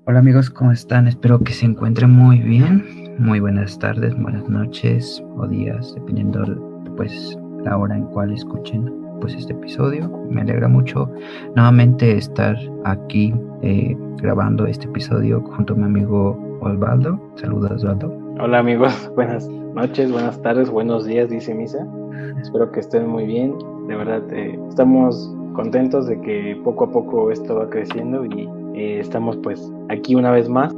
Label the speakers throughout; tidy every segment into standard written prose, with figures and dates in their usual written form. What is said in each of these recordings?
Speaker 1: Hola amigos, ¿cómo están? Espero que se encuentren muy bien. Muy buenas tardes, buenas noches o días, dependiendo pues la hora en cual escuchen pues este episodio. Me alegra mucho nuevamente estar aquí grabando este episodio junto a mi amigo Osvaldo. Saludos, Osvaldo.
Speaker 2: Hola amigos, buenas noches, buenas tardes, buenos días, dice Misa. Espero que estén muy bien. De verdad, estamos contentos de que poco a poco esto va creciendo y estamos pues aquí una vez más.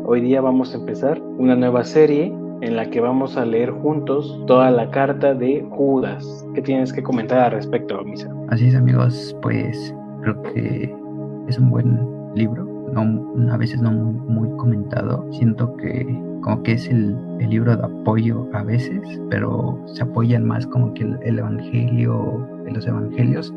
Speaker 2: Hoy día vamos a empezar una nueva serie en la que vamos a leer juntos toda la carta de Judas. ¿Qué tienes que comentar al respecto, Misa?
Speaker 1: Así es amigos, pues creo que es un buen libro, no, a veces no muy comentado. Siento que como que es el libro de apoyo a veces, pero se apoyan más como que el evangelio, de los evangelios.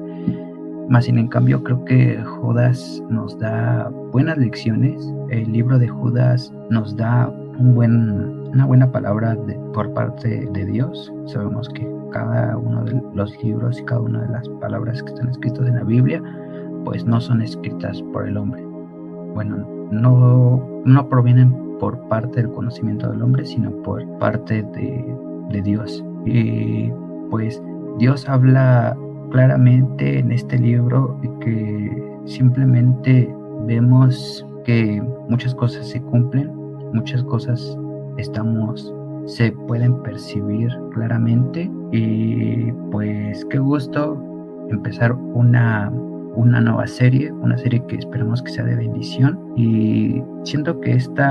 Speaker 1: Más sin en cambio creo que Judas nos da buenas lecciones. El libro de Judas nos da una buena palabra por parte de Dios. Sabemos que cada uno de los libros y cada una de las palabras que están escritas en la Biblia pues no son escritas por el hombre. Bueno, no provienen por parte del conocimiento del hombre, sino por parte de Dios. Y pues Dios habla claramente en este libro que simplemente vemos que muchas cosas se cumplen, muchas cosas se pueden percibir claramente, y pues qué gusto empezar una nueva serie, una serie que esperamos que sea de bendición. Y siento que este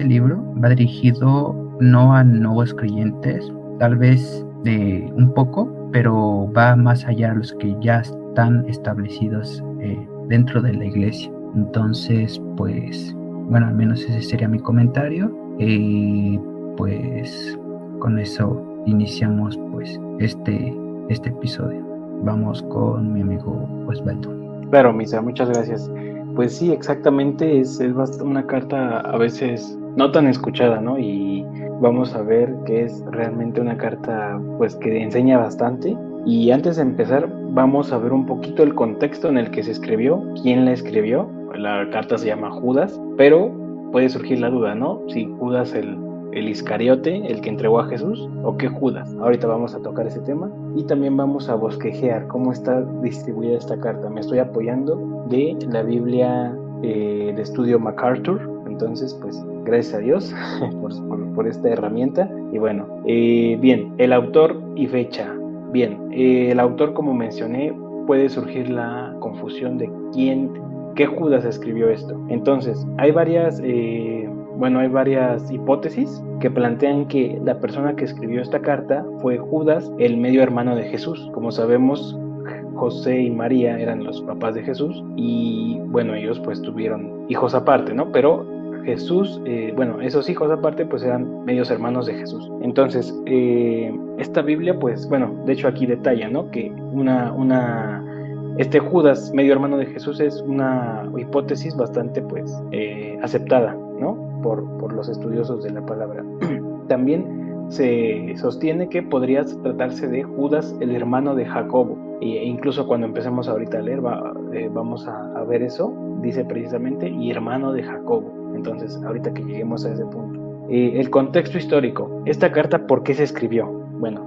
Speaker 1: libro va dirigido no a nuevos creyentes, tal vez de un poco, pero va más allá de los que ya están establecidos dentro de la iglesia. Entonces, pues, bueno, al menos ese sería mi comentario. Y pues con eso iniciamos pues este episodio. Vamos con mi amigo Osvaldo.
Speaker 2: Claro, Misa, muchas gracias. Pues sí, exactamente, es una carta a veces no tan escuchada, ¿no? Y vamos a ver que es realmente una carta pues que enseña bastante. Y antes de empezar, vamos a ver un poquito el contexto en el que se escribió, quién la escribió. La carta se llama Judas, pero puede surgir la duda, ¿no? Si Judas el Iscariote, el que entregó a Jesús, o qué Judas. Ahorita vamos a tocar ese tema y también vamos a bosquejear cómo está distribuida esta carta. Me estoy apoyando de la Biblia de estudio MacArthur, entonces pues gracias a Dios por esta herramienta. Y bueno, bien, el autor y fecha. Bien, el autor, como mencioné, puede surgir la confusión de qué Judas escribió esto. Entonces, hay varias hipótesis que plantean que la persona que escribió esta carta fue Judas, el medio hermano de Jesús. Como sabemos, José y María eran los papás de Jesús y bueno, ellos pues tuvieron hijos aparte, ¿no? Pero Jesús, esos hijos aparte pues eran medios hermanos de Jesús. Entonces, esta Biblia pues, bueno, de hecho aquí detalla, ¿no? Que este Judas, medio hermano de Jesús, es una hipótesis bastante pues aceptada, ¿no? Por los estudiosos de la palabra. También se sostiene que podría tratarse de Judas, el hermano de Jacobo. E incluso cuando empecemos ahorita a leer, vamos a ver eso. Dice precisamente, y hermano de Jacobo. Entonces, ahorita que lleguemos a ese punto. El contexto histórico. Esta carta, ¿por qué se escribió? Bueno,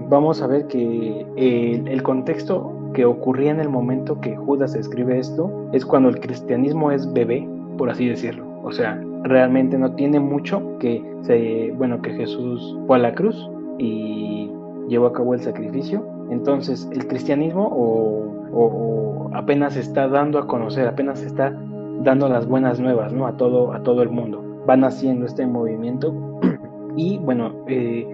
Speaker 2: vamos a ver que el contexto que ocurría en el momento que Judas escribe esto es cuando el cristianismo es bebé, por así decirlo. O sea, realmente no tiene mucho que Jesús fue a la cruz y llevó a cabo el sacrificio. Entonces, el cristianismo o apenas se está dando a conocer, apenas se está dando las buenas nuevas, ¿no? A todo el mundo. Van haciendo este movimiento y bueno,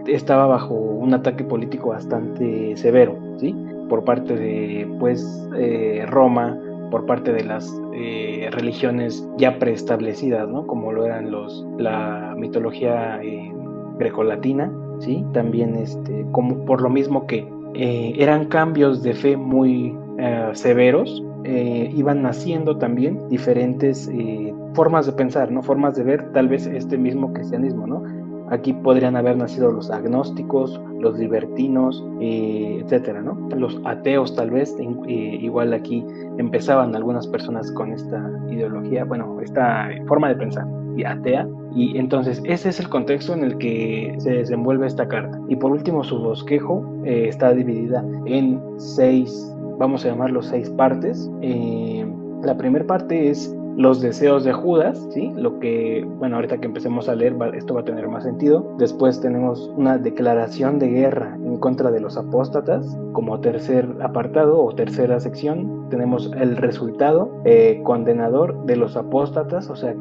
Speaker 2: estaba bajo un ataque político bastante severo, ¿sí? Por parte de Roma, por parte de las religiones ya preestablecidas, ¿no? Como lo eran la mitología grecolatina, ¿sí? También como por lo mismo que eran cambios de fe muy severos, iban naciendo también diferentes formas de pensar, ¿no? Formas de ver tal vez este mismo cristianismo, ¿no? Aquí podrían haber nacido los agnósticos, los libertinos, etcétera, ¿no? Los ateos tal vez, igual aquí empezaban algunas personas con esta ideología, bueno, esta forma de pensar y atea, y entonces ese es el contexto en el que se desenvuelve esta carta. Y por último, su bosquejo está dividida en 6, vamos a llamarlo 6 partes. La primera parte es los deseos de Judas, ¿sí? Lo que, bueno, ahorita que empecemos a leer, esto va a tener más sentido. Después tenemos una declaración de guerra en contra de los apóstatas. Como tercer apartado o tercera sección, tenemos el resultado condenador de los apóstatas, o sea,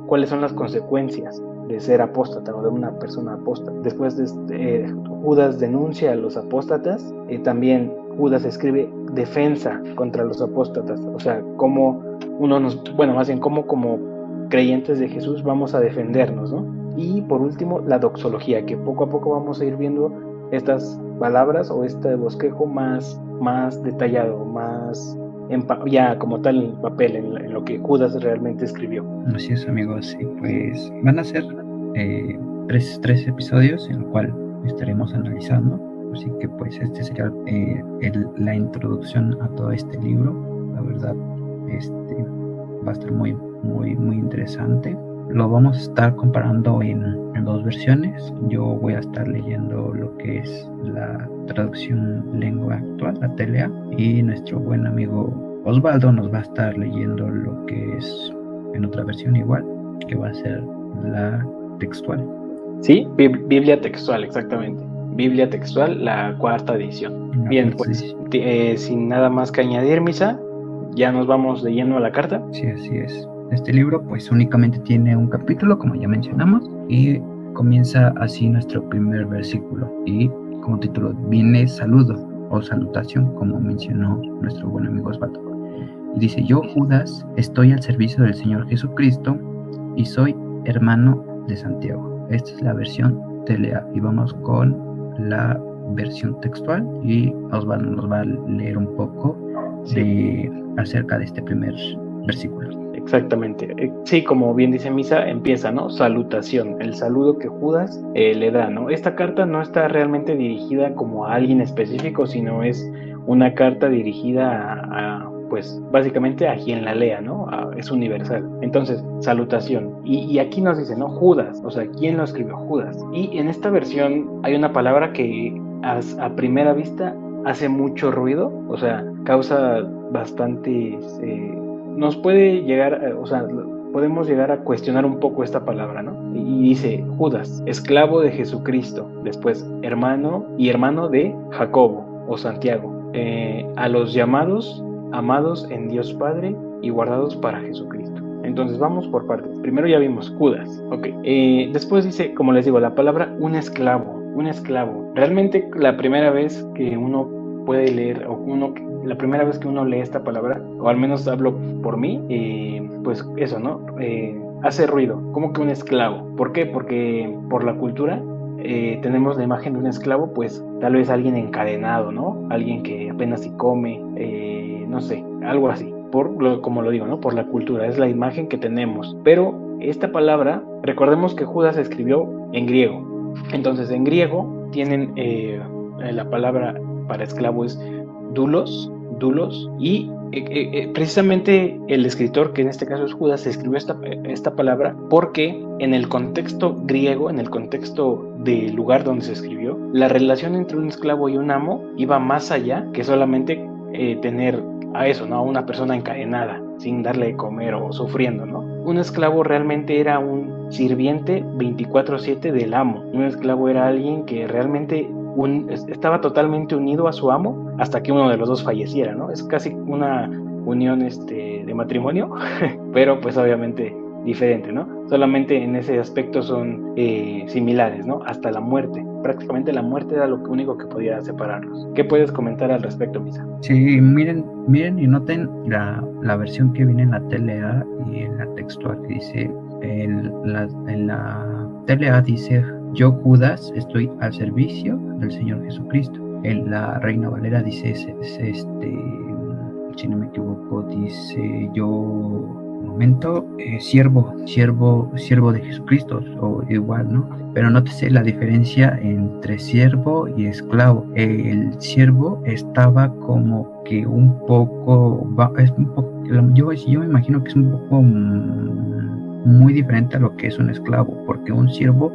Speaker 2: cuáles son las consecuencias de ser apóstata o de una persona apóstata. Después Judas denuncia a los apóstatas. También Judas escribe defensa contra los apóstatas, o sea, cómo como creyentes de Jesús vamos a defendernos, ¿no? Y por último, la doxología, que poco a poco vamos a ir viendo estas palabras o este bosquejo más detallado, más ya como tal en papel, en lo que Judas realmente escribió.
Speaker 1: Así es, amigos, y pues van a ser tres episodios en el cual estaremos analizando, así que pues este sería la introducción a todo este libro. La verdad, va a estar muy interesante. Lo vamos a estar comparando en 2 versiones. Yo voy a estar leyendo lo que es la traducción lengua actual, la TLA, y nuestro buen amigo Osvaldo nos va a estar leyendo lo que es en otra versión igual, que va a ser la textual.
Speaker 2: Sí, Biblia textual, exactamente. Biblia textual, la 4ª edición. Bien, pues sin nada más que añadir, Misa, ya nos vamos de lleno a la carta.
Speaker 1: Sí, así es. Este libro pues únicamente tiene un capítulo, como ya mencionamos, y comienza así nuestro primer versículo, y como título viene saludo o salutación, como mencionó nuestro buen amigo Osvaldo. Y dice: yo, Judas, estoy al servicio del Señor Jesucristo y soy hermano de Santiago. Esta es la versión TLA, y vamos con la versión textual, y Osvaldo nos va a leer un poco acerca de este primer versículo.
Speaker 2: Exactamente. Sí, como bien dice Misa, empieza, ¿no? Salutación, el saludo que Judas le da, ¿no? Esta carta no está realmente dirigida como a alguien específico, sino es una carta dirigida pues básicamente a quien la lea, ¿no? Es universal. Entonces, salutación. Y aquí nos dice, ¿no? Judas, o sea, ¿quién lo escribió? Judas. Y en esta versión hay una palabra que a primera vista hace mucho ruido, o sea, causa bastantes... nos puede llegar, podemos llegar a cuestionar un poco esta palabra, ¿no? Y dice, Judas, esclavo de Jesucristo, después hermano de Jacobo o Santiago, a los llamados, amados en Dios Padre y guardados para Jesucristo. Entonces vamos por partes. Primero ya vimos Judas, ok. Después dice, como les digo, la palabra un esclavo. Realmente la primera vez que uno puede leer, la primera vez que uno lee esta palabra, o al menos hablo por mí, pues eso, ¿no? Hace ruido, como que un esclavo. ¿Por qué? Porque por la cultura tenemos la imagen de un esclavo, pues tal vez alguien encadenado, ¿no? Alguien que apenas si come, no sé, algo así. Como lo digo, ¿no? Por la cultura, es la imagen que tenemos. Pero esta palabra, recordemos que Judas escribió en griego. Entonces, en griego tienen la palabra para esclavo es doulos, y precisamente el escritor, que en este caso es Judas, escribió esta palabra porque en el contexto griego, en el contexto del lugar donde se escribió, la relación entre un esclavo y un amo iba más allá que solamente tener a eso, ¿no? A una persona encadenada, sin darle de comer o sufriendo, ¿no? Un esclavo realmente era un sirviente 24/7 del amo. Un esclavo era alguien que realmente estaba totalmente unido a su amo hasta que uno de los dos falleciera, ¿no? Es casi una unión de matrimonio, pero pues obviamente diferente, ¿no? Solamente en ese aspecto son similares, ¿no? Hasta la muerte. Prácticamente la muerte era lo único que podía separarlos. ¿Qué puedes comentar al respecto, Misa?
Speaker 1: Sí, miren y noten la versión que viene en la TLA y en la textual, que dice, en la TLA dice: yo, Judas, estoy al servicio del Señor Jesucristo. En la Reina Valera dice, si no me equivoco, dice: yo momento, siervo de Jesucristo, o igual, ¿no? Pero nótese la diferencia entre siervo y esclavo. El siervo estaba como que un poco, yo me imagino que es un poco muy diferente a lo que es un esclavo, porque un siervo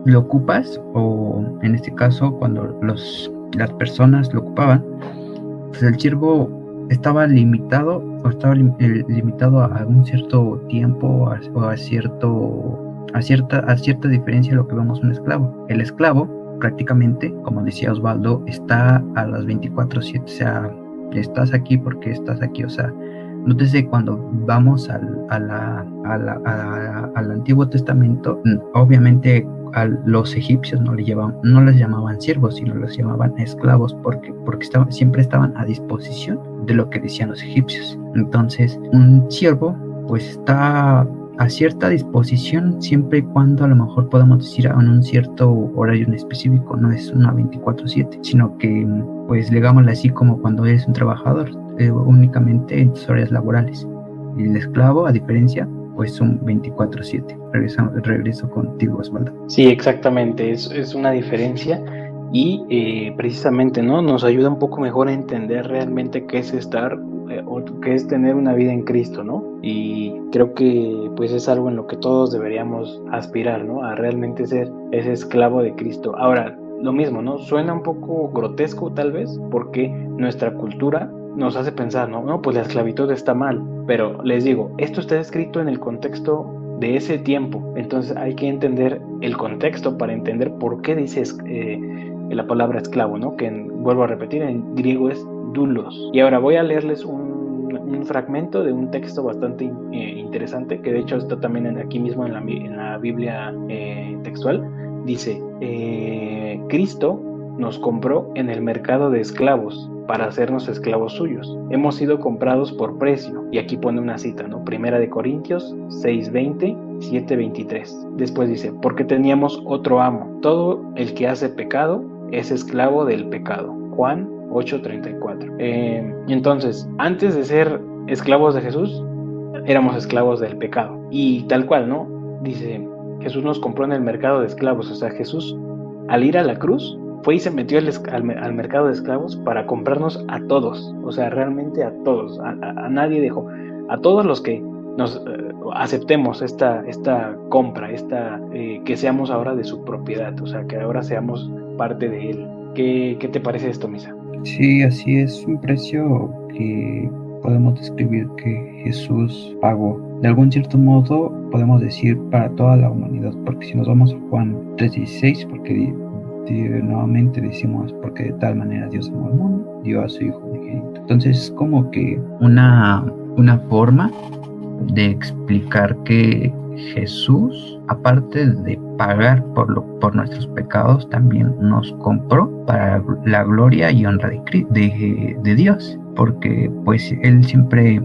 Speaker 1: lo ocupas, o en este caso cuando las personas lo ocupaban, pues el siervo estaba limitado a un cierto tiempo o a cierta diferencia de lo que vemos un esclavo. El esclavo prácticamente, como decía Osvaldo, está a las 24/7, o sea, estás aquí porque estás aquí, o sea, nótese cuando vamos al Antiguo Testamento, obviamente a los egipcios no les llamaban siervos, sino los llamaban esclavos, porque siempre estaban a disposición de lo que decían los egipcios. Entonces, un siervo pues está a cierta disposición siempre y cuando a lo mejor podamos decir en un cierto horario en específico, no es una 24/7, sino que pues digámoslo así, como cuando eres un trabajador, únicamente en tus horas laborales. Y el esclavo, a diferencia, pues son 24/7. Regreso contigo, Osvaldo.
Speaker 2: Sí, exactamente, es una diferencia y precisamente, ¿no? Nos ayuda un poco mejor a entender realmente qué es estar o qué es tener una vida en Cristo, ¿no? Y creo que pues es algo en lo que todos deberíamos aspirar, ¿no? A realmente ser ese esclavo de Cristo. Ahora, lo mismo, ¿no? Suena un poco grotesco tal vez, porque nuestra cultura nos hace pensar, no, pues la esclavitud está mal, pero les digo, esto está escrito en el contexto de ese tiempo, entonces hay que entender el contexto para entender por qué dice la palabra esclavo, ¿no? Que vuelvo a repetir, en griego es doulos. Y ahora voy a leerles un fragmento de un texto bastante interesante, que de hecho está también aquí mismo en la Biblia textual. Dice, Cristo nos compró en el mercado de esclavos para hacernos esclavos suyos. Hemos sido comprados por precio. Y aquí pone una cita, ¿no? Primera de Corintios 6:20, 7:23. Después dice, porque teníamos otro amo. Todo el que hace pecado es esclavo del pecado. Juan 8:34. Entonces, antes de ser esclavos de Jesús, éramos esclavos del pecado. Y tal cual, ¿no? Dice, Jesús nos compró en el mercado de esclavos. O sea, Jesús, al ir a la cruz, fue y se metió al mercado de esclavos para comprarnos a todos, o sea, realmente a todos, a nadie dejó, a todos los que nos aceptemos esta compra, que seamos ahora de su propiedad, o sea, que ahora seamos parte de él. ¿Qué te parece esto, Misa?
Speaker 1: Sí, así es, un precio que podemos describir que Jesús pagó. De algún cierto modo podemos decir para toda la humanidad, porque si nos vamos a Juan 3:16, porque nuevamente decimos, porque de tal manera Dios amó al mundo, dio a su Hijo unigénito. Entonces es como que una forma de explicar que Jesús, aparte de pagar por nuestros pecados, también nos compró para la gloria y honra de Dios. Porque pues él siempre,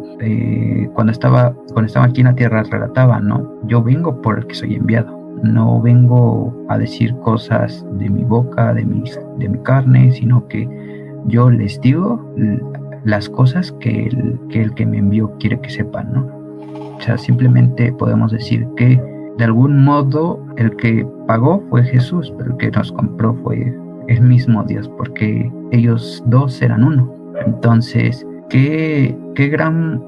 Speaker 1: cuando estaba aquí en la tierra, relataba, ¿no? Yo vengo por el que soy enviado. No vengo a decir cosas de mi boca, de mi carne, sino que yo les digo las cosas que el que me envió quiere que sepan, ¿no? O sea, simplemente podemos decir que de algún modo el que pagó fue Jesús, pero el que nos compró fue el mismo Dios, porque ellos dos eran uno. Entonces, qué gran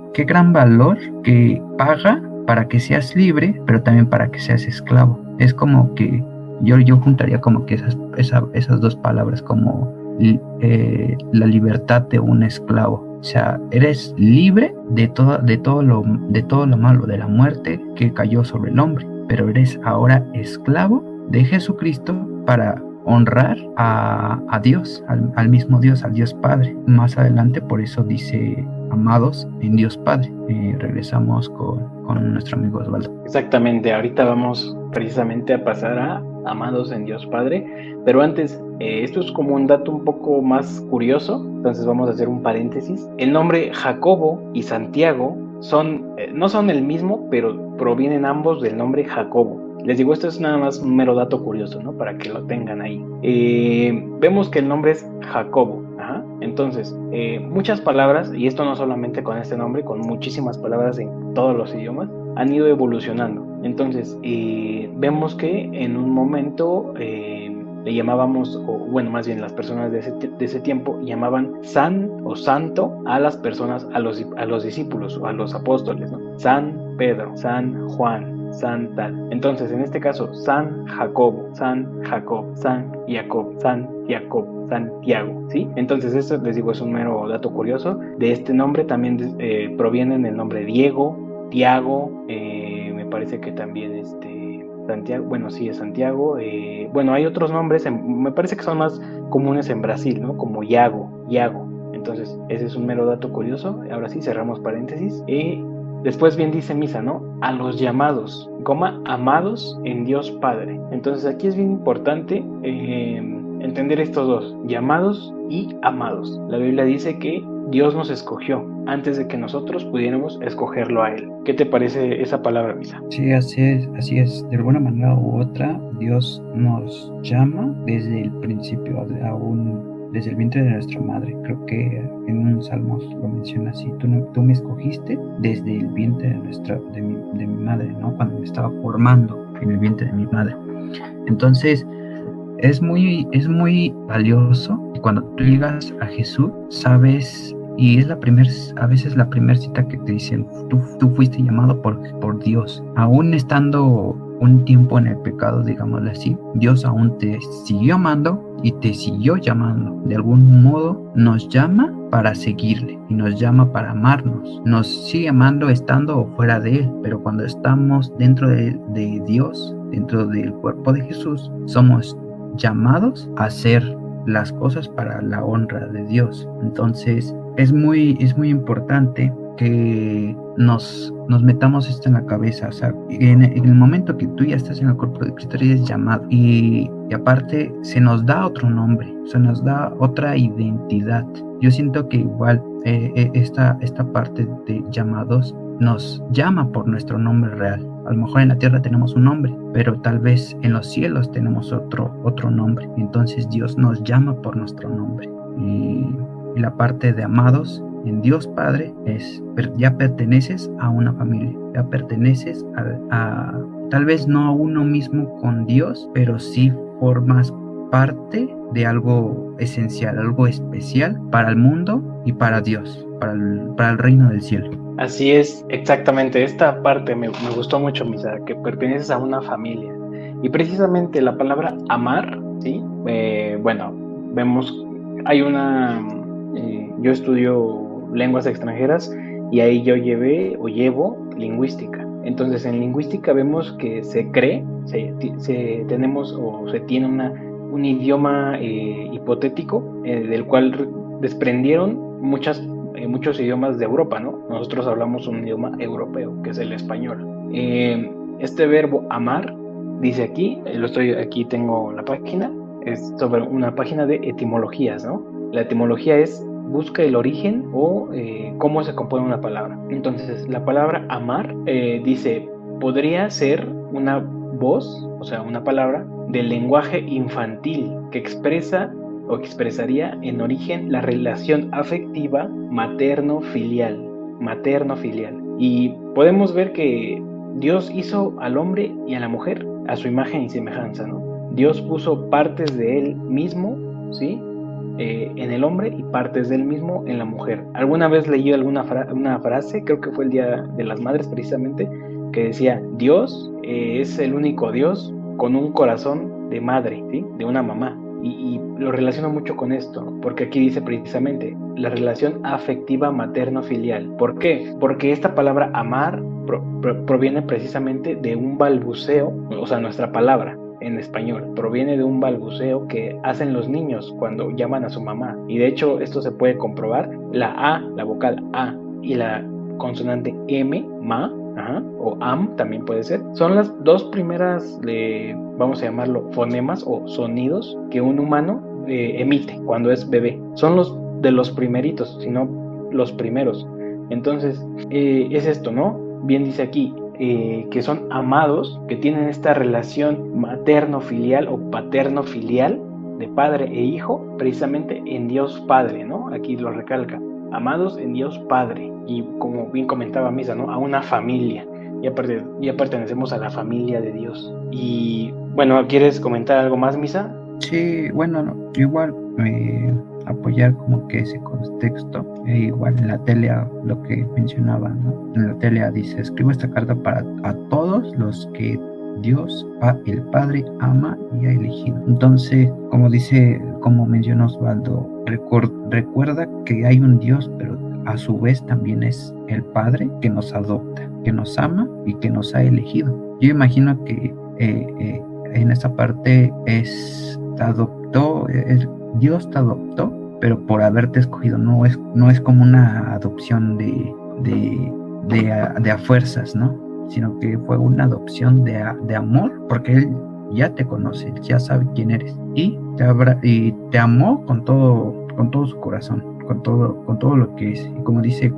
Speaker 1: valor que paga para que seas libre, pero también para que seas esclavo. Es como que yo juntaría como que esas dos palabras, como la libertad de un esclavo. O sea, eres libre de todo lo malo, de la muerte que cayó sobre el hombre, pero eres ahora esclavo de Jesucristo para honrar a Dios, al mismo Dios, al Dios Padre. Más adelante, por eso dice amados en Dios Padre. Regresamos con nuestro amigo Osvaldo.
Speaker 2: Exactamente, ahorita vamos precisamente a pasar a amados en Dios Padre, pero antes, esto es como un dato un poco más curioso, entonces vamos a hacer un paréntesis. El nombre Jacobo y Santiago no son el mismo, pero provienen ambos del nombre Jacobo. Les digo, esto es nada más un mero dato curioso, ¿no? Para que lo tengan ahí. Vemos que el nombre es Jacobo. Entonces, muchas palabras, y esto no solamente con este nombre, con muchísimas palabras en todos los idiomas, han ido evolucionando. Entonces, vemos que en un momento le llamábamos, o bueno, más bien las personas de ese tiempo llamaban san o santo a las personas, a los discípulos o a los apóstoles, ¿no? San Pedro, San Juan, San tal. Entonces, en este caso, San Jacobo, San Jacob, San Jacob, San Jacob, Santiago, ¿sí? Entonces, esto les digo, es un mero dato curioso. De este nombre también provienen el nombre Diego, Tiago, me parece que también Santiago, bueno, sí es Santiago, bueno, hay otros nombres, me parece que son más comunes en Brasil, ¿no? Como Iago. Entonces, ese es un mero dato curioso. Ahora sí, cerramos paréntesis. Después bien dice misa, ¿no? A los llamados, amados en Dios Padre. Entonces, aquí es bien importante entender estos dos, llamados y amados. La Biblia dice que Dios nos escogió antes de que nosotros pudiéramos escogerlo a Él. ¿Qué te parece esa palabra, Misa?
Speaker 1: Sí, así es. De alguna manera u otra, Dios nos llama desde el principio, aún desde el vientre de nuestra madre. Creo que en un salmo lo menciona así: tú me escogiste desde el vientre de mi madre, ¿no? Cuando me estaba formando en el vientre de mi madre. Entonces, es muy valioso. Y cuando tú llegas a Jesús, sabes, y es a veces la primera cita que te dicen: tú fuiste llamado por Dios. Aún estando un tiempo en el pecado, digámoslo así, Dios aún te siguió amando y te siguió llamando. De algún modo nos llama para seguirle y nos llama para amarnos. Nos sigue amando estando o fuera de Él, pero cuando estamos dentro de Dios, dentro del cuerpo de Jesús, somos llamados a hacer las cosas para la honra de Dios. Entonces es muy importante que nos metamos esto en la cabeza. O sea, en el momento que tú ya estás en el cuerpo de Cristo, eres llamado, y aparte se nos da otro nombre, se nos da otra identidad. Yo siento que igual esta parte de llamados nos llama por nuestro nombre real. A lo mejor en la tierra tenemos un nombre, pero tal vez en los cielos tenemos otro nombre. Entonces Dios nos llama por nuestro nombre. Y la parte de amados en Dios Padre es: ya perteneces a una familia, ya perteneces a tal vez no a uno mismo con Dios, pero sí formas parte de algo esencial, algo especial para el mundo y para Dios, para el reino del cielo.
Speaker 2: Así es, exactamente. Esta parte me gustó mucho, Misa, que perteneces a una familia. Y precisamente la palabra amar, ¿sí? Bueno, vemos, hay yo estudio lenguas extranjeras y ahí yo llevo lingüística. Entonces, en lingüística vemos que se tiene un idioma hipotético del cual desprendieron muchos idiomas de Europa, ¿no? Nosotros hablamos un idioma europeo, que es el español. Este verbo amar, dice aquí, aquí tengo la página, es sobre una página de etimologías, ¿no? La etimología es: busca el origen o cómo se compone una palabra. Entonces, la palabra amar, dice, podría ser una voz, o sea, una palabra del lenguaje infantil que expresa o expresaría en origen la relación afectiva materno-filial. Y podemos ver que Dios hizo al hombre y a la mujer a su imagen y semejanza, ¿no? Dios puso partes de Él mismo, ¿sí? En el hombre y partes de Él mismo en la mujer. Alguna vez leí una frase, creo que fue el Día de las Madres precisamente, que decía: Dios es el único Dios con un corazón de madre, ¿sí? De una mamá. Y lo relaciono mucho con esto, porque aquí dice precisamente la relación afectiva materno-filial. ¿Por qué? Porque esta palabra amar proviene precisamente de un balbuceo, o sea, nuestra palabra en español proviene de un balbuceo que hacen los niños cuando llaman a su mamá. Y de hecho esto se puede comprobar. La A, la vocal A, y la consonante M, ma, o am también puede ser, son las dos primeras, vamos a llamarlo fonemas o sonidos que un humano emite cuando es bebé. Son de los primeritos, sino los primeros. Entonces es esto, ¿no? Bien dice aquí que son amados, que tienen esta relación materno-filial o paterno-filial de Padre e Hijo, precisamente en Dios Padre, ¿no? Aquí lo recalca, amados en Dios Padre, y como bien comentaba Misa, ¿no? A una familia, ya pertenecemos a la familia de Dios. Y bueno, ¿quieres comentar algo más, Misa?
Speaker 1: Sí, bueno, no, igual apoyar como que ese contexto, igual en la tele lo que mencionaba, ¿no? En la tele dice, escribo esta carta para a todos los que Dios, el Padre, ama y ha elegido. Entonces, como dice, como mencionó Osvaldo, recuerda que hay un Dios, pero a su vez también es el Padre que nos adopta, que nos ama y que nos ha elegido. Yo imagino que en esa parte Dios te adoptó, pero por haberte escogido, no es como una adopción de a fuerzas, ¿no? Sino que fue una adopción de amor, porque Él ya te conoce, ya sabe quién eres, y te amó con todo su corazón, con todo lo que es. Y como dice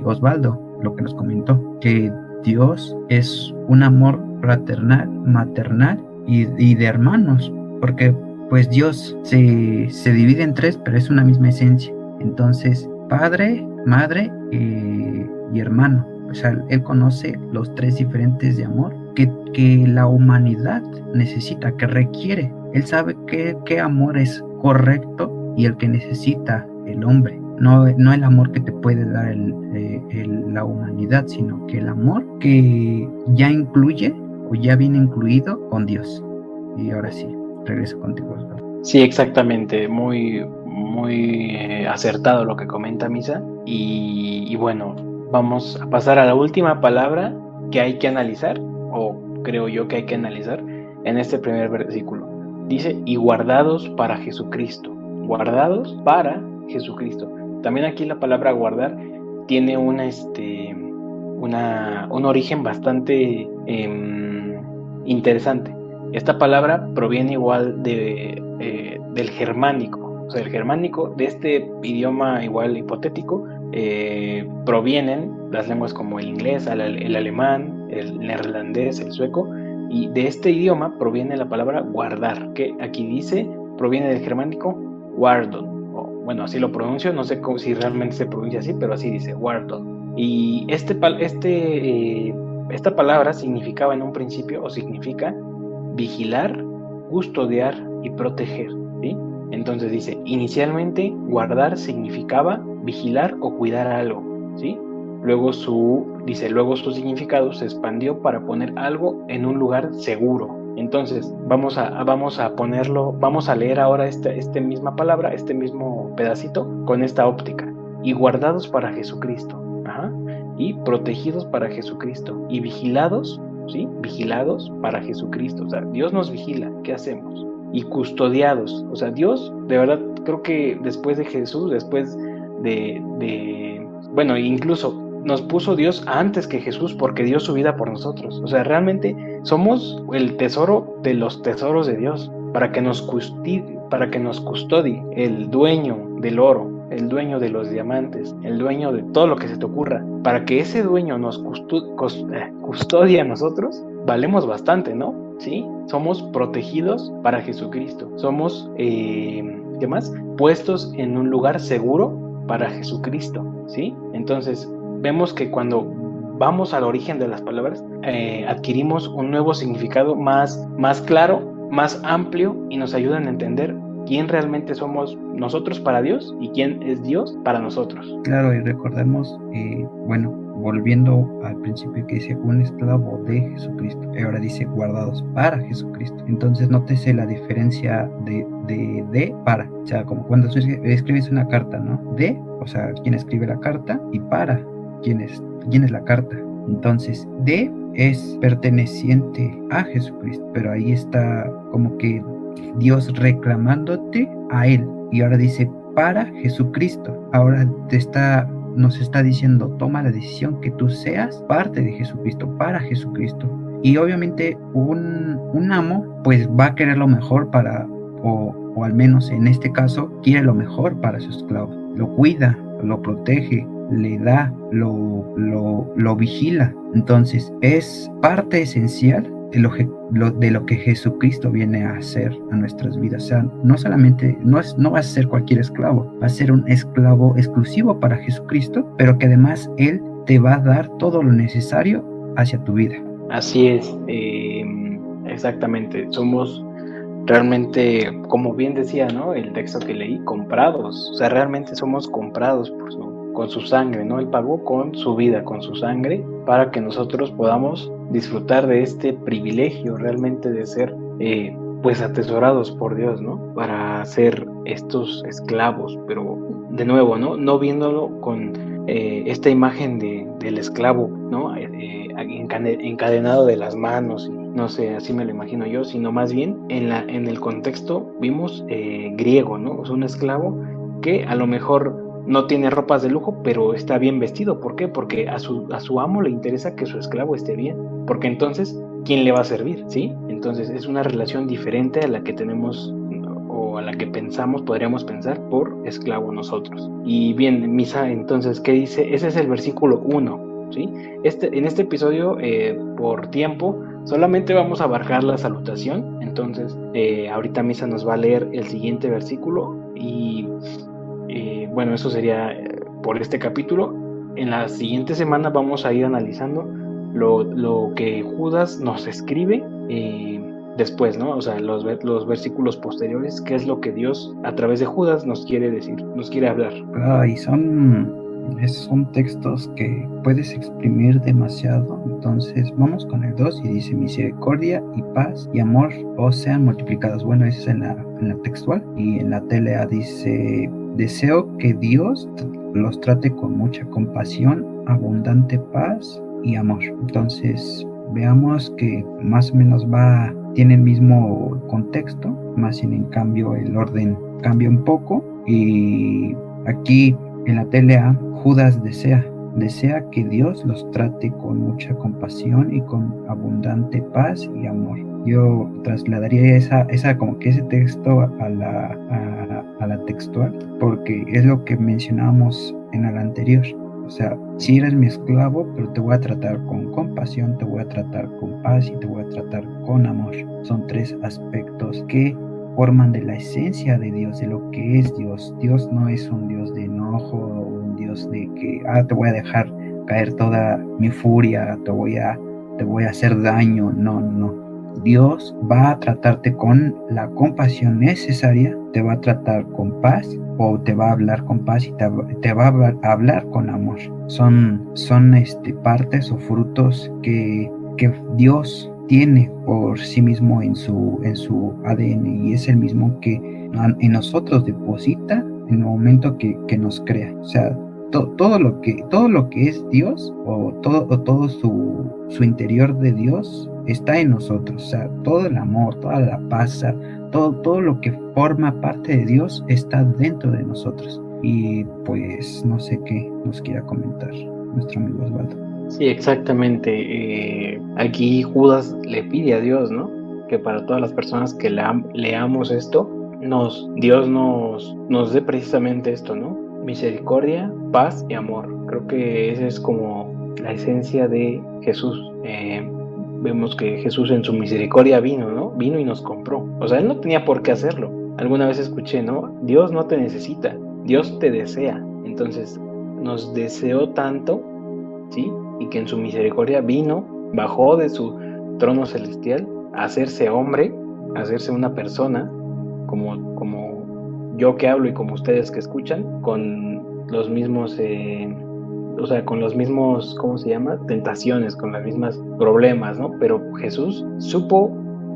Speaker 1: Osvaldo, lo que nos comentó, que Dios es un amor fraternal, maternal y de hermanos, porque pues Dios se divide en tres, pero es una misma esencia. Entonces, Padre, Madre y hermano. O sea, Él conoce los tres diferentes de amor que la humanidad necesita, que requiere. Él sabe qué amor es correcto y el que necesita el hombre. No el amor que te puede dar la humanidad, sino que el amor que ya incluye o ya viene incluido con Dios. Y ahora sí, regreso contigo, Osvaldo.
Speaker 2: Sí, exactamente, muy, muy acertado lo que comenta Misa. Y bueno, vamos a pasar a la última palabra que hay que analizar, o creo yo que hay que analizar en este primer versículo. Dice, y guardados para Jesucristo. Guardados para Jesucristo. También aquí la palabra guardar tiene un origen bastante interesante. Esta palabra proviene igual del germánico. O sea, el germánico, de este idioma igual hipotético, provienen las lenguas como el inglés, el alemán, el neerlandés, el sueco, y de este idioma proviene la palabra guardar, que aquí dice, proviene del germánico guardon, o bueno, así lo pronuncio, no sé si realmente se pronuncia así, pero así dice, guardon. Y esta palabra significaba en un principio, o significa vigilar, custodiar y proteger, ¿sí? Entonces dice, inicialmente guardar significaba vigilar o cuidar algo, ¿sí? Luego su significado se expandió para poner algo en un lugar seguro. Entonces, vamos a leer ahora esta misma palabra, este mismo pedacito, con esta óptica. Y guardados para Jesucristo, y protegidos para Jesucristo, y vigilados, ¿sí? Vigilados para Jesucristo. O sea, Dios nos vigila, ¿qué hacemos? Y custodiados, o sea, Dios, de verdad, creo que después de Jesús, después bueno, incluso nos puso Dios antes que Jesús porque dio su vida por nosotros. O sea, realmente somos el tesoro de los tesoros de Dios, para que nos custodie el dueño del oro, el dueño de los diamantes, el dueño de todo lo que se te ocurra. Para que ese dueño nos custodie a nosotros, valemos bastante, ¿no? ¿Sí? Somos protegidos para Jesucristo. Somos, ¿qué más? Puestos en un lugar seguro para Jesucristo, ¿sí? Entonces, vemos que cuando vamos al origen de las palabras, adquirimos un nuevo significado más claro, más amplio, y nos ayudan a entender quién realmente somos nosotros para Dios y quién es Dios para nosotros.
Speaker 1: Claro, y recordemos, bueno, volviendo al principio que dice un esclavo de Jesucristo, y ahora dice guardados para Jesucristo. Entonces nótese la diferencia de para, o sea, como cuando escribes una carta, ¿no? De, o sea, quién escribe la carta, y para, quién es la carta. Entonces, de es perteneciente a Jesucristo, pero ahí está como que Dios reclamándote a Él. Y ahora dice para Jesucristo. Ahora nos está diciendo, toma la decisión que tú seas parte de Jesucristo, para Jesucristo. Y obviamente un amo pues va a querer lo mejor o al menos en este caso quiere lo mejor para su esclavo. Lo cuida, lo protege, le da, lo vigila. Entonces es parte esencial de lo que Jesucristo viene a hacer a nuestras vidas. O sea, no solamente, no vas a ser cualquier esclavo, va a ser un esclavo exclusivo para Jesucristo, pero que además Él te va a dar todo lo necesario hacia tu vida.
Speaker 2: Así es, exactamente. Somos realmente, como bien decía, ¿no? El texto que leí, comprados. O sea, realmente somos comprados con su sangre, ¿no? Él pagó con su vida, con su sangre, para que nosotros podamos disfrutar de este privilegio realmente de ser, pues, atesorados por Dios, ¿no? Para ser estos esclavos, pero de nuevo, ¿no? No viéndolo con esta imagen del esclavo, ¿no? Encadenado de las manos, y no sé, así me lo imagino yo, sino más bien en el contexto vimos griego, ¿no? Es un esclavo que a lo mejor no tiene ropas de lujo, pero está bien vestido. ¿Por qué? Porque a su amo le interesa que su esclavo esté bien, porque entonces, ¿quién le va a servir? ¿Sí? Entonces es una relación diferente a la que tenemos o a la que podríamos pensar por esclavo nosotros. Y bien, Misa, entonces, ¿qué dice? Ese es el versículo 1, ¿sí? En este episodio, por tiempo, solamente vamos a abarcar la salutación. Entonces, ahorita Misa nos va a leer el siguiente versículo y bueno, eso sería por este capítulo. En la siguiente semana vamos a ir analizando lo que Judas nos escribe después, ¿no? O sea, los versículos posteriores, qué es lo que Dios a través de Judas nos quiere decir, nos quiere hablar.
Speaker 1: Y son textos que puedes exprimir demasiado. Entonces vamos con el 2 y dice: misericordia y paz y amor os sean multiplicados. Bueno, eso es en la textual. Y en la TLA dice: deseo que Dios los trate con mucha compasión, abundante paz y amor. Entonces veamos que más o menos tiene el mismo contexto, más sin en cambio el orden cambia un poco. Y aquí en la TLA, Judas desea que Dios los trate con mucha compasión y con abundante paz y amor. Yo trasladaría esa como que ese texto a la textual, porque es lo que mencionábamos en el anterior. O sea, si eres mi esclavo, pero te voy a tratar con compasión, te voy a tratar con paz y te voy a tratar con amor. Son tres aspectos que forman de la esencia de Dios, de lo que es Dios. Dios no es un Dios de enojo, un Dios de que te voy a dejar caer toda mi furia, te voy a hacer daño. No. Dios va a tratarte con la compasión necesaria, te va a tratar con paz, o te va a hablar con paz y te va a hablar con amor. Son partes o frutos que Dios tiene por sí mismo en su ADN, y es el mismo que en nosotros deposita en el momento que nos crea. O sea, todo lo que es Dios, o todo su interior de Dios está en nosotros. O sea, todo el amor, toda la paz, todo lo que forma parte de Dios está dentro de nosotros. Y pues no sé qué nos quiera comentar nuestro amigo Osvaldo.
Speaker 2: Sí, exactamente. Aquí Judas le pide a Dios, ¿no? Que para todas las personas que leamos esto, Dios nos dé precisamente esto, ¿no? Misericordia, paz y amor. Creo que esa es como la esencia de Jesús. Vemos que Jesús en su misericordia vino, ¿no? Vino y nos compró. O sea, Él no tenía por qué hacerlo. Alguna vez escuché, ¿no? Dios no te necesita, Dios te desea. Entonces, nos deseó tanto, ¿sí? Y que en su misericordia vino, bajó de su trono celestial a hacerse hombre, a hacerse una persona, como yo que hablo y como ustedes que escuchan, con los mismos, con los mismos, ¿cómo se llama? Tentaciones, con los mismos problemas, ¿no? Pero Jesús supo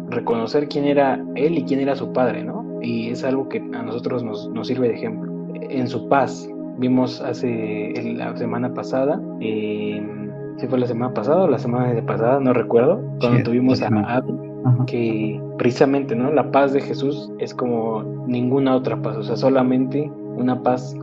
Speaker 2: reconocer quién era Él y quién era su Padre, ¿no? Y es algo que a nosotros nos sirve de ejemplo. En su paz, vimos la semana pasada, ¿sí fue la semana pasada o la semana de pasada? No recuerdo, cuando tuvimos a Abby, que precisamente, ¿no? La paz de Jesús es como ninguna otra paz. O sea, solamente una paz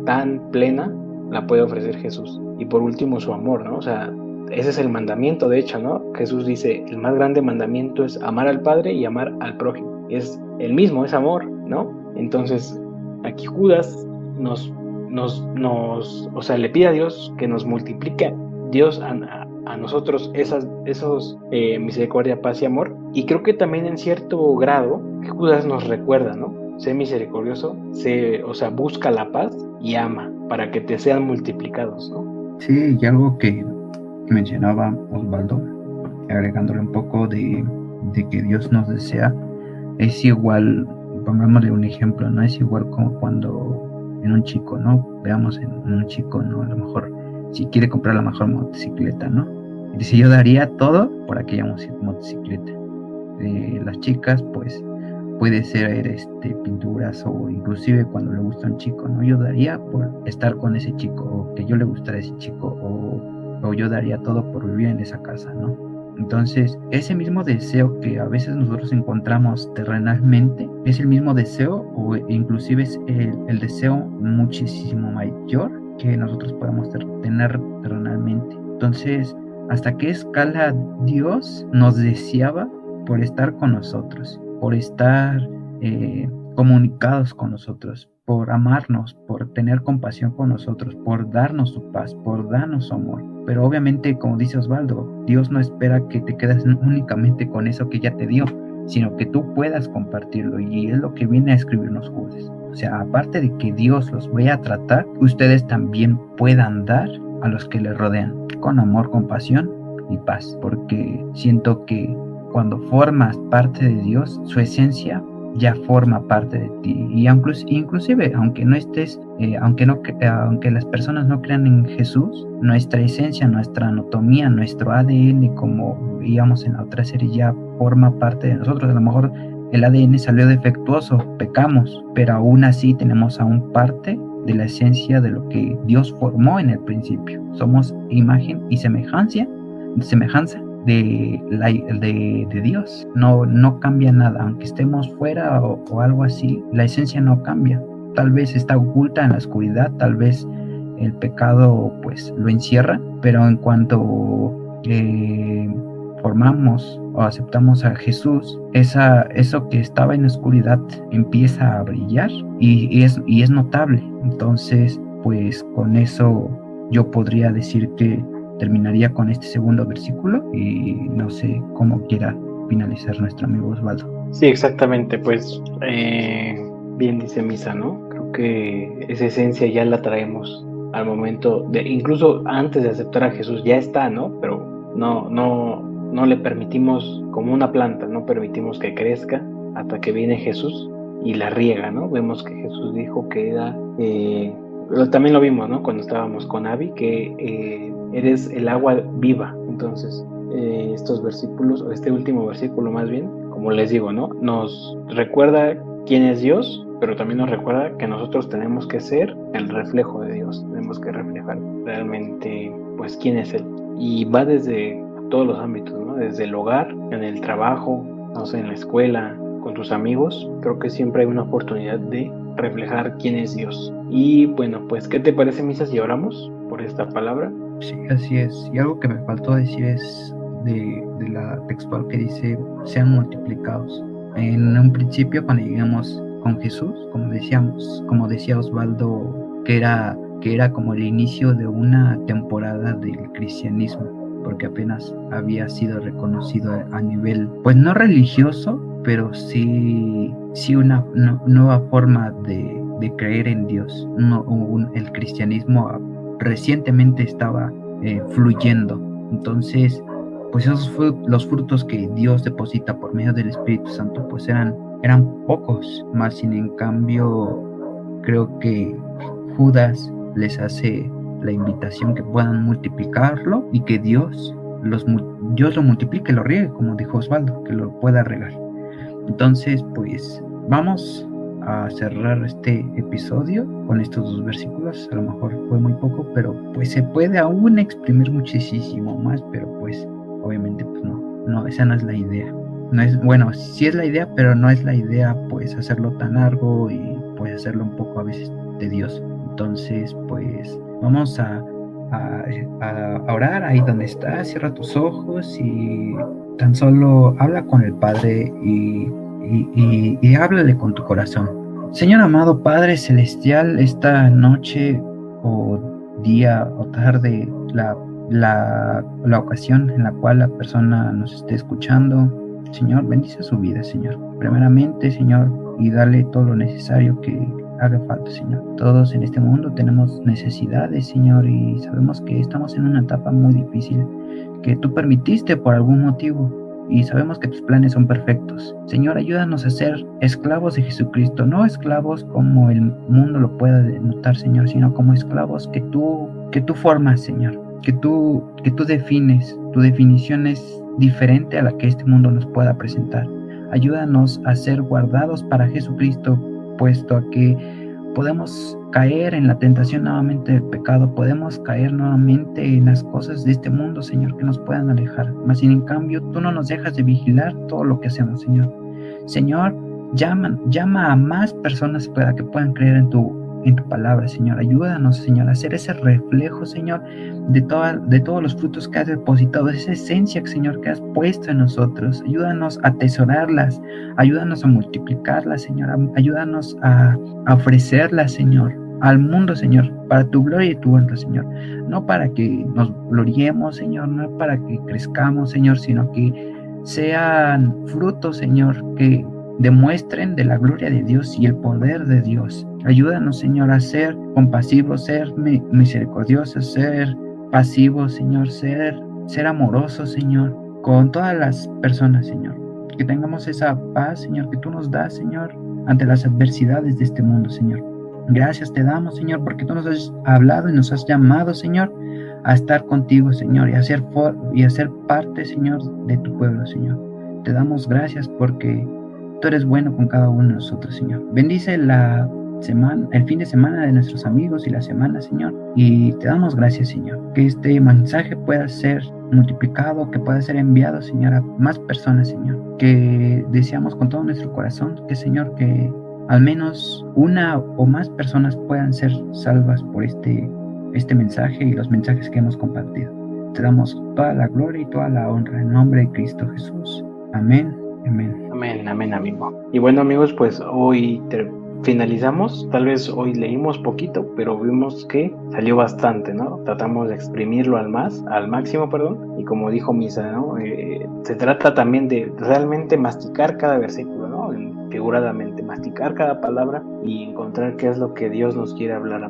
Speaker 2: tan plena la puede ofrecer Jesús. Y por último, su amor, ¿no? O sea, ese es el mandamiento, de hecho, ¿no? Jesús dice, el más grande mandamiento es amar al Padre y amar al prójimo. Es el mismo, es amor, ¿no? Entonces, aquí Judas o sea, le pide a Dios que nos multiplique. Dios a nosotros esos misericordia, paz y amor. Y creo que también en cierto grado Judas nos recuerda, ¿no? Sé misericordioso, busca la paz y ama para que te sean multiplicados, ¿no?
Speaker 1: Sí, y algo que mencionaba Osvaldo, agregándole un poco de que Dios nos desea, es igual, pongámosle un ejemplo, ¿no? Es igual como cuando en un chico, ¿no? Veamos en un chico, ¿no? A lo mejor si quiere comprar la mejor motocicleta, ¿no? Y dice, yo daría todo por aquella motocicleta. Las chicas, pues, puede ser pinturas, o inclusive cuando le gusta a un chico, ¿no? Yo daría por estar con ese chico, o que yo le gustara a ese chico, o yo daría todo por vivir en esa casa, ¿no? Entonces, ese mismo deseo que a veces nosotros encontramos terrenalmente, es el mismo deseo, o inclusive es el deseo muchísimo mayor que nosotros podemos tener terrenalmente. Entonces, ¿hasta qué escala Dios nos deseaba por estar con nosotros, por estar comunicados con nosotros, por amarnos, por tener compasión con nosotros, por darnos su paz, por darnos su amor? Pero obviamente, como dice Osvaldo, Dios no espera que te quedes únicamente con eso que ya te dio, sino que tú puedas compartirlo, y es lo que viene a escribirnos Judas. O sea, aparte de que Dios los vaya a tratar, ustedes también puedan dar a los que les rodean con amor, compasión y paz, porque siento que cuando formas parte de Dios, su esencia ya forma parte de ti, y inclusive aunque no estés, aunque las personas no crean en Jesús, nuestra esencia, nuestra anatomía, nuestro ADN, como veíamos en la otra serie, ya forma parte de nosotros. A lo mejor el ADN salió defectuoso, pecamos, pero aún así tenemos aún parte de la esencia de lo que Dios formó en el principio. Somos imagen y semejanza de Dios. No cambia nada, aunque estemos fuera o algo así, la esencia no cambia. Tal vez está oculta en la oscuridad, tal vez el pecado pues lo encierra, pero en cuanto formamos o aceptamos a Jesús, eso que estaba en la oscuridad empieza a brillar, y es notable. Entonces, pues con eso yo podría decir que terminaría con este segundo versículo, y no sé cómo quiera finalizar nuestro amigo Osvaldo.
Speaker 2: Sí, exactamente, pues bien dice Misa, ¿no? Creo que esa esencia ya la traemos al momento incluso antes de aceptar a Jesús, ya está, ¿no? Pero no le permitimos, como una planta, no permitimos que crezca hasta que viene Jesús y la riega, ¿no? Vemos que Jesús dijo que era, también lo vimos, ¿no? Cuando estábamos con Abby, que eres el agua viva. Entonces, estos versículos, o este último versículo más bien, como les digo, ¿no? Nos recuerda quién es Dios, pero también nos recuerda que nosotros tenemos que ser el reflejo de Dios, tenemos que reflejar realmente, pues, quién es Él. Y va desde todos los ámbitos, ¿no? Desde el hogar, en el trabajo, no sé, en la escuela, con tus amigos. Creo que siempre hay una oportunidad de reflejar quién es Dios. Y bueno, pues, ¿qué te parece, Misa, si oramos por esta palabra?
Speaker 1: Sí, así es. Y algo que me faltó decir es de la textual que dice, sean multiplicados. En un principio, cuando llegamos con Jesús, como decía Osvaldo, que era como el inicio de una temporada del cristianismo, porque apenas había sido reconocido a nivel, pues no religioso, pero sí una nueva forma de creer en Dios. El cristianismo recientemente estaba fluyendo. Entonces, pues los frutos que Dios deposita por medio del Espíritu Santo, pues eran pocos, más sin en cambio creo que Judas les hace la invitación que puedan multiplicarlo, y que Dios lo multiplique, lo riegue, como dijo Osvaldo, que lo pueda regar. Entonces, pues vamos a cerrar este episodio con estos 2 versículos. A lo mejor fue muy poco, pero pues se puede aún exprimir muchísimo más, pero pues obviamente pues no, esa no es la idea. No es, bueno, sí es la idea, pero no es la idea pues hacerlo tan largo y pues hacerlo un poco a veces tedioso. Entonces, pues vamos a orar ahí donde estás. Cierra tus ojos y tan solo habla con el Padre y háblale con tu corazón. Señor amado Padre Celestial, esta noche o día o tarde, la la ocasión en la cual la persona nos esté escuchando. Señor, bendice su vida, Señor. Primeramente, Señor, y dale todo lo necesario que haga falta, Señor. Todos en este mundo tenemos necesidades, Señor, y sabemos que estamos en una etapa muy difícil que tú permitiste por algún motivo, y sabemos que tus planes son perfectos. Señor, ayúdanos a ser esclavos de Jesucristo, no esclavos como el mundo lo pueda denotar, Señor, sino como esclavos que tú formas, Señor, que tú defines. Tu definición es diferente a la que este mundo nos pueda presentar. Ayúdanos a ser guardados para Jesucristo, puesto a que podemos caer en la tentación nuevamente del pecado, podemos caer nuevamente en las cosas de este mundo, Señor, que nos puedan alejar. Mas sin en cambio, tú no nos dejas de vigilar todo lo que hacemos, Señor. Señor, llama a más personas para que puedan creer en tu palabra, Señor. Ayúdanos, Señor, a hacer ese reflejo, Señor, de todos los frutos que has depositado, esa esencia, Señor, que has puesto en nosotros. Ayúdanos a atesorarlas, ayúdanos a multiplicarlas, Señor, ayúdanos a ofrecerlas, Señor, al mundo, Señor, para tu gloria y tu honra, Señor. No para que nos gloriemos, Señor, no para que crezcamos, Señor, sino que sean frutos, Señor, que demuestren de la gloria de Dios y el poder de Dios. Ayúdanos, Señor, a ser compasivos, ser misericordiosos, ser pasivos, Señor, ser amorosos, Señor, con todas las personas, Señor. Que tengamos esa paz, Señor, que tú nos das, Señor, ante las adversidades de este mundo, Señor. Gracias te damos, Señor, porque tú nos has hablado y nos has llamado, Señor, a estar contigo, Señor, y a ser parte, Señor, de tu pueblo, Señor. Te damos gracias porque tú eres bueno con cada uno de nosotros, Señor. Bendice la semana, el fin de semana de nuestros amigos y la semana, Señor. Y te damos gracias, Señor. Que este mensaje pueda ser multiplicado, que pueda ser enviado, Señor, a más personas, Señor. Que deseamos con todo nuestro corazón que, Señor, que al menos una o más personas puedan ser salvas por este mensaje y los mensajes que hemos compartido. Te damos toda la gloria y toda la honra en nombre de Cristo Jesús. Amén. Amén.
Speaker 2: Amén, amén, amigo. Y bueno, amigos, pues hoy finalizamos. Tal vez hoy leímos poquito, pero vimos que salió bastante, ¿no? Tratamos de exprimirlo al máximo, y como dijo Misa, ¿no? Se trata también de realmente masticar cada versículo, ¿no? Figuradamente, masticar cada palabra y encontrar qué es lo que Dios nos quiere hablar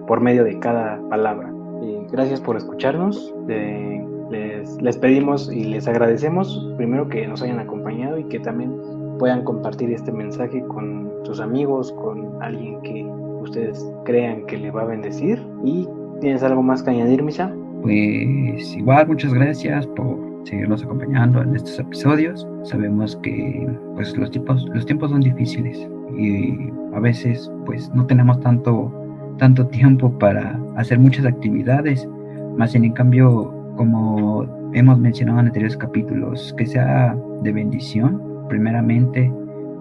Speaker 2: por medio de cada palabra. Gracias por escucharnos. Les pedimos y les agradecemos primero que nos hayan acompañado y que también puedan compartir este mensaje con sus amigos, con alguien que ustedes crean que le va a bendecir. ¿Y tienes algo más que añadir, Misa?
Speaker 1: Pues igual, muchas gracias por seguirnos acompañando en estos episodios. Sabemos que pues los tiempos son difíciles y a veces pues no tenemos tanto tiempo para hacer muchas actividades, más en cambio, como hemos mencionado en anteriores capítulos, que sea de bendición primeramente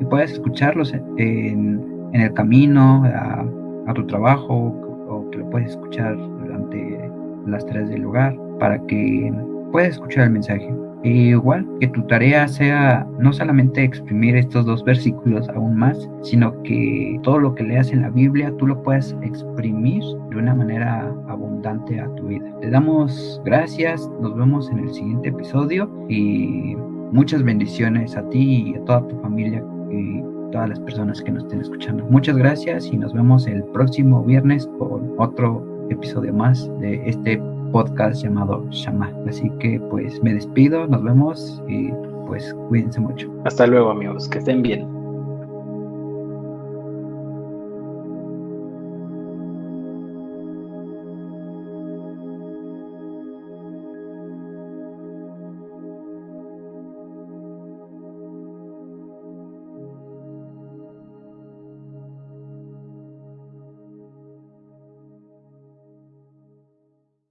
Speaker 1: y puedas escucharlos en el camino a tu trabajo, o que lo puedes escuchar durante las tareas del hogar para que puedas escuchar el mensaje. E igual que tu tarea sea no solamente exprimir estos 2 versículos aún más, sino que todo lo que leas en la Biblia tú lo puedas exprimir de una manera abundante a tu vida. Te damos gracias, nos vemos en el siguiente episodio y muchas bendiciones a ti y a toda tu familia y todas las personas que nos estén escuchando. Muchas gracias y nos vemos el próximo viernes con otro episodio más de este podcast llamado Shama. Así que pues me despido, nos vemos y pues cuídense mucho.
Speaker 2: Hasta luego, amigos, que estén bien.